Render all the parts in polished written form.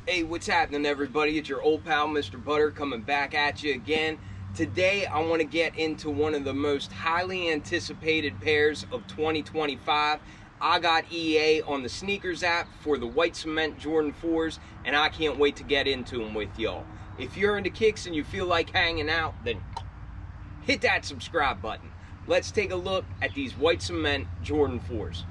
Hey, what's happening, everybody? It's your old pal, Mr. Butter, coming back at you again. Today, I want to get into one of the most highly anticipated pairs of 2025. I got EA on the sneakers app for the white cement Jordan 4s, and I can't wait to get into them with y'all. If you're into kicks and you feel like hanging out, then hit that subscribe button. Let's take a look at these white cement Jordan 4s.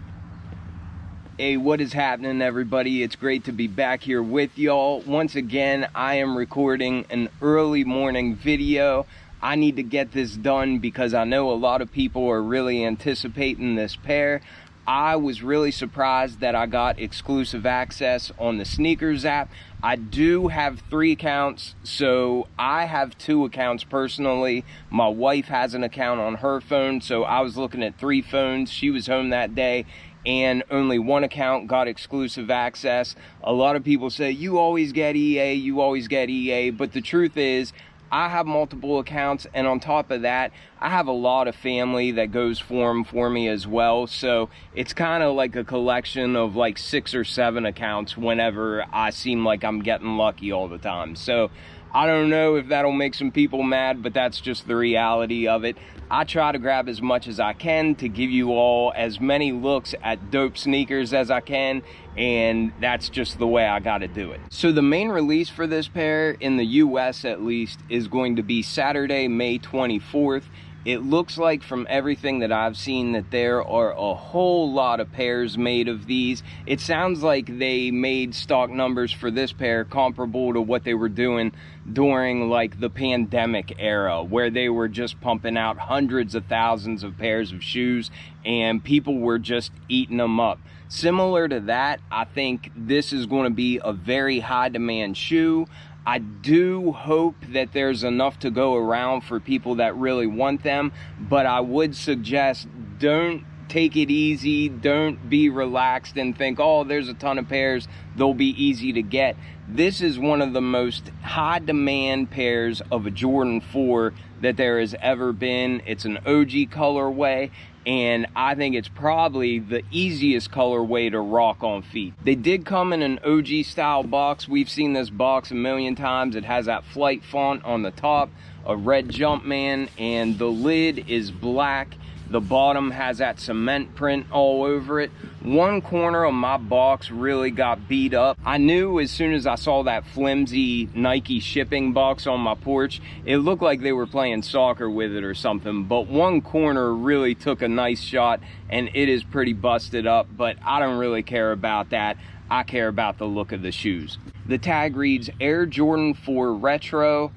Hey, what is happening, everybody? It's great to be back here with y'all. Once again, I am recording an early morning video. I need to get this done because I know a lot of people are really anticipating this pair. I was really surprised that I got exclusive access on the sneakers app. I do have 3 accounts, so I have 2 accounts personally. My wife has an account on her phone, so I was looking at 3 phones. She was home that day, and only 1 account got exclusive access. A lot of people say, you always get EA, you always get EA, but the truth is, I have multiple accounts, and on top of that, I have a lot of family that goes for them for me as well, so it's kind of like a collection of like 6 or 7 accounts whenever I seem like I'm getting lucky all the time. So I don't know if that'll make some people mad, but that's just the reality of it. I try to grab as much as I can to give you all as many looks at dope sneakers as I can, and that's just the way I gotta do it. So the main release for this pair, in the US at least, is going to be Saturday, May 24th. It looks like from everything that I've seen that there are a whole lot of pairs made of these. It sounds like they made stock numbers for this pair comparable to what they were doing during like the pandemic era, where they were just pumping out hundreds of thousands of pairs of shoes and people were just eating them up. Similar to that, I think this is going to be a very high demand shoe. I do hope that there's enough to go around for people that really want them, but I would suggest don't take it easy, don't be relaxed and think, oh, there's a ton of pairs, they'll be easy to get. This is one of the most high demand pairs of a Jordan 4 that there has ever been. It's an OG colorway, and I think it's probably the easiest colorway to rock on feet. They did come in an OG style box. We've seen this box a million times. It has that flight font on the top, a red Jumpman, and the lid is black. The bottom has that cement print all over it. One corner of my box really got beat up. I knew as soon as I saw that flimsy Nike shipping box on my porch, it looked like they were playing soccer with it or something, but one corner really took a nice shot and it is pretty busted up, but I don't really care about that. I care about the look of the shoes. The tag reads Air Jordan 4 Retro.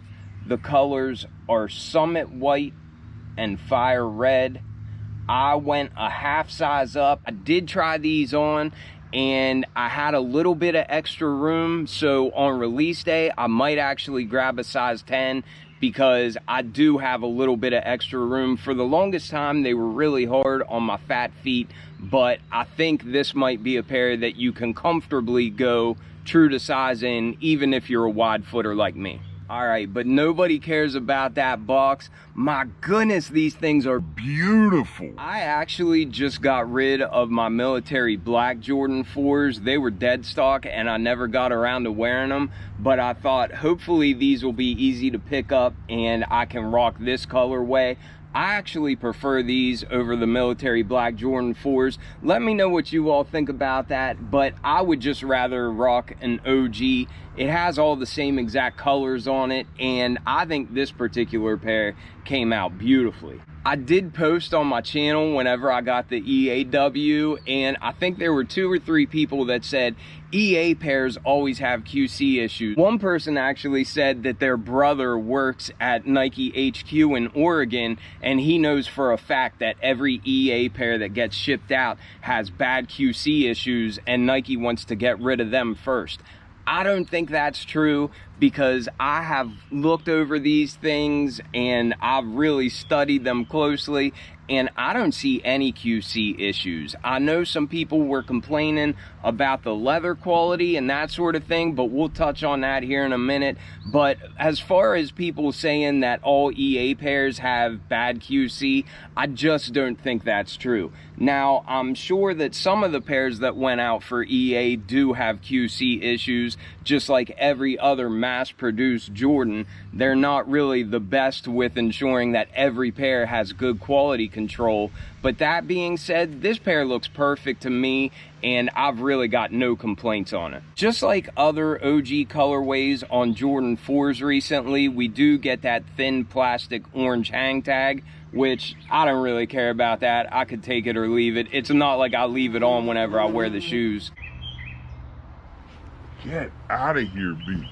The colors are Summit White and Fire Red. I went a half size up. I did try these on and I had a little bit of extra room, so on release day I might actually grab a size 10 because I do have a little bit of extra room. For the longest time they were really hard on my fat feet, but I think this might be a pair that you can comfortably go true to size in, even if you're a wide footer like me. Alright, but nobody cares about that box. My goodness, these things are beautiful. I actually just got rid of my military black Jordan 4s. They were dead stock and I never got around to wearing them, but I thought hopefully these will be easy to pick up and I can rock this colorway. I actually prefer these over the military black Jordan 4s. Let me know what you all think about that, but I would just rather rock an OG. It has all the same exact colors on it, and I think this particular pair came out beautifully. I did post on my channel whenever I got the EAW, and I think there were 2 or 3 people that said EA pairs always have QC issues. One person actually said that their brother works at Nike HQ in Oregon, and he knows for a fact that every EA pair that gets shipped out has bad QC issues, and Nike wants to get rid of them first. I don't think that's true because I have looked over these things and I've really studied them closely and I don't see any QC issues. I know some people were complaining about the leather quality and that sort of thing, but we'll touch on that here in a minute. But as far as people saying that all EA pairs have bad QC, I just don't think that's true. Now, I'm sure that some of the pairs that went out for EA do have QC issues, just like every other mass-produced Jordan. They're not really the best with ensuring that every pair has good quality control. But that being said, this pair looks perfect to me, and I've really got no complaints on it. Just like other OG colorways on Jordan 4s recently, we do get that thin plastic orange hang tag, which I don't really care about that. I could take it or leave it. It's not like I leave it on whenever I wear the shoes. Get out of here, B.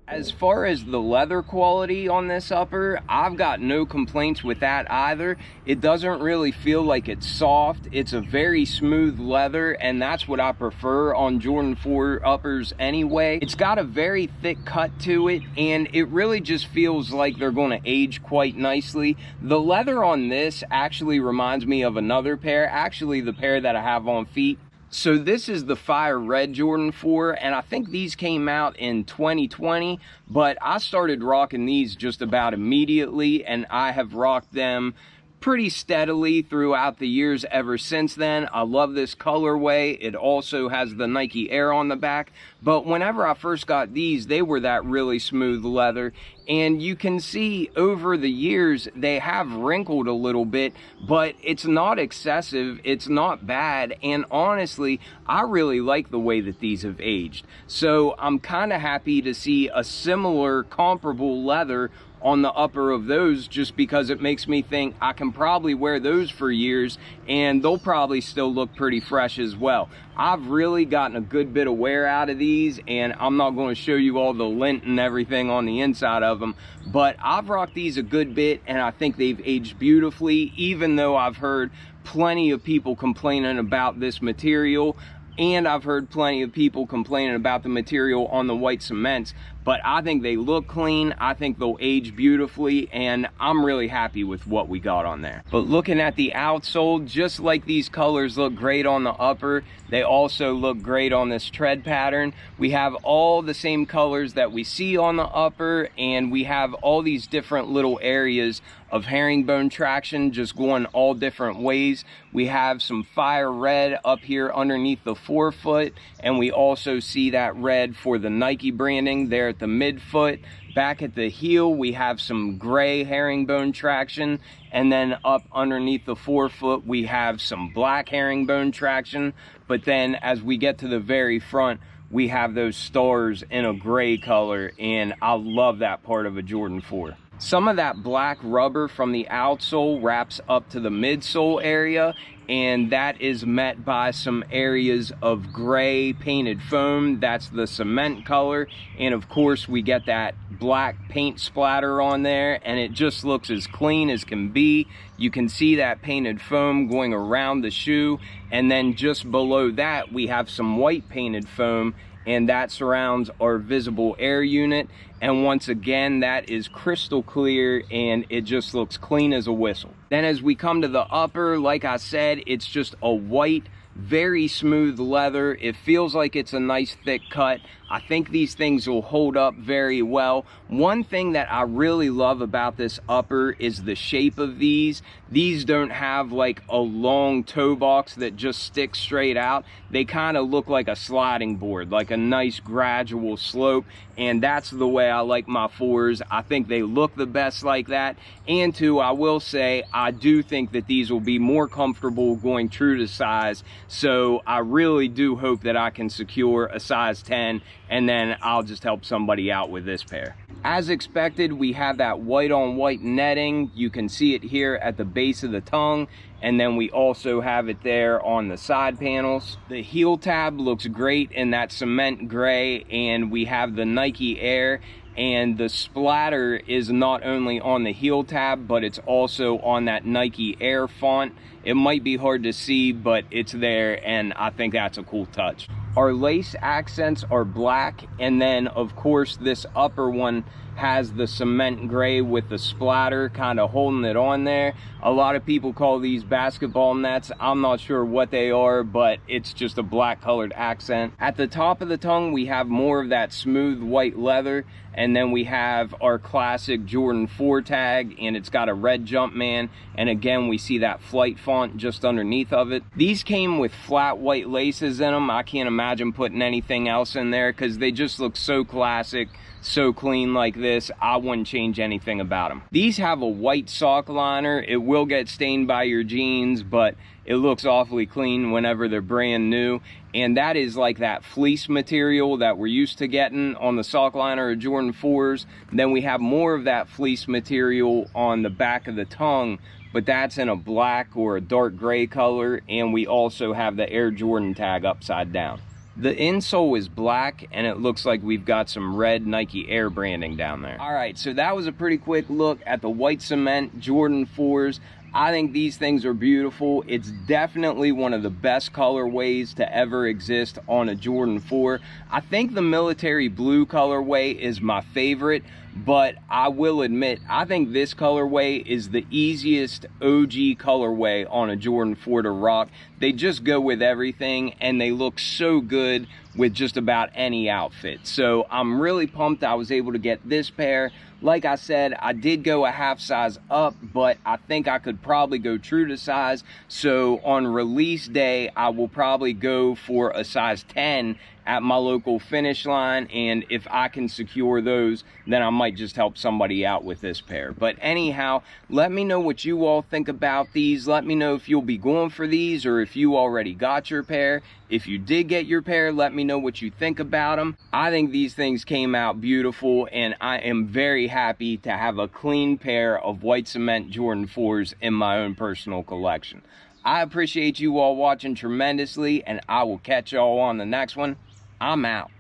As far as the leather quality on this upper, I've got no complaints with that either. It doesn't really feel like it's soft. It's a very smooth leather, and that's what I prefer on Jordan 4 uppers anyway. It's got a very thick cut to it, and it really just feels like they're going to age quite nicely. The leather on this actually reminds me of another pair, actually the pair that I have on feet. So this is the Fire Red Jordan 4, and I think these came out in 2020, but I started rocking these just about immediately, and I have rocked them pretty steadily throughout the years ever since then. I love this colorway. It also has the Nike Air on the back, but whenever I first got these, they were that really smooth leather, and you can see over the years they have wrinkled a little bit, but it's not excessive, it's not bad, and honestly, I really like the way that these have aged. So I'm kind of happy to see a similar comparable leather on the upper of those, just because it makes me think I can probably wear those for years and they'll probably still look pretty fresh as well. I've really gotten a good bit of wear out of these, and I'm not going to show you all the lint and everything on the inside of them, but I've rocked these a good bit and I think they've aged beautifully, even though I've heard plenty of people complaining about this material. And I've heard plenty of people complaining about the material on the white cements, but I think they look clean. I think they'll age beautifully, and I'm really happy with what we got on there. But looking at the outsole, just like these colors look great on the upper, they also look great on this tread pattern. We have all the same colors that we see on the upper, and we have all these different little areas of herringbone traction just going all different ways. We have some fire red up here underneath the forefoot, and we also see that red for the Nike branding there at the midfoot. Back at the heel, we have some gray herringbone traction, and then up underneath the forefoot, we have some black herringbone traction. But then as we get to the very front, we have those stars in a gray color, and I love that part of a Jordan 4. Some of that black rubber from the outsole wraps up to the midsole area, and that is met by some areas of gray painted foam. That's the cement color, and of course we get that black paint splatter on there, and it just looks as clean as can be. You can see that painted foam going around the shoe, and then just below that we have some white painted foam, and that surrounds our visible air unit. And once again, that is crystal clear, and it just looks clean as a whistle. Then as we come to the upper, like I said, it's just a white, very smooth leather. It feels like it's a nice thick cut. I think these things will hold up very well. One thing that I really love about this upper is the shape of these. These don't have like a long toe box that just sticks straight out. They kind of look like a sliding board, like a nice gradual slope, and that's the way I like my 4s. I think they look the best like that. And two, I will say, I do think that these will be more comfortable going true to size, so I really do hope that I can secure a size 10, and then I'll just help somebody out with this pair. As expected, we have that white on white netting. You can see it here at the base of the tongue, and then we also have it there on the side panels. The heel tab looks great in that cement gray, and we have the Nike Air, and the splatter is not only on the heel tab, but it's also on that Nike Air font. It might be hard to see, but it's there, and I think that's a cool touch. Our lace accents are black, and then of course this upper one has the cement gray with the splatter kind of holding it on there. A lot of people call these basketball nets. I'm not sure what they are, but it's just a black colored accent. At the top of the tongue, we have more of that smooth white leather, and then we have our classic Jordan 4 tag, and it's got a red Jumpman, and again we see that flight font just underneath of it. These came with flat white laces in them. I can't imagine putting anything else in there because they just look so classic, so clean like this. I wouldn't change anything about them. These have a white sock liner. It will get stained by your jeans, but it looks awfully clean whenever they're brand new. And that is like that fleece material that we're used to getting on the sock liner of Jordan 4s. Then we have more of that fleece material on the back of the tongue, but that's in a black or a dark gray color. And we also have the Air Jordan tag upside down. The insole is black, and it looks like we've got some red Nike Air branding down there. All right, so that was a pretty quick look at the white cement Jordan 4s. I think these things are beautiful. It's definitely one of the best colorways to ever exist on a Jordan 4. I think the military blue colorway is my favorite, but I will admit, I think this colorway is the easiest OG colorway on a Jordan 4 to rock. They just go with everything, and they look so good with just about any outfit. So I'm really pumped I was able to get this pair. Like I said, I did go a half size up, but I think I could probably go true to size. So on release day, I will probably go for a size 10 at my local Finish Line, and if I can secure those, then I might just help somebody out with this pair. But anyhow, let me know what you all think about these. Let me know if you'll be going for these, or if you already got your pair. If you did get your pair, let me know what you think about them. I think these things came out beautiful, and I am very happy to have a clean pair of white cement Jordan 4s in my own personal collection. I appreciate you all watching tremendously, and I will catch y'all on the next one. I'm out.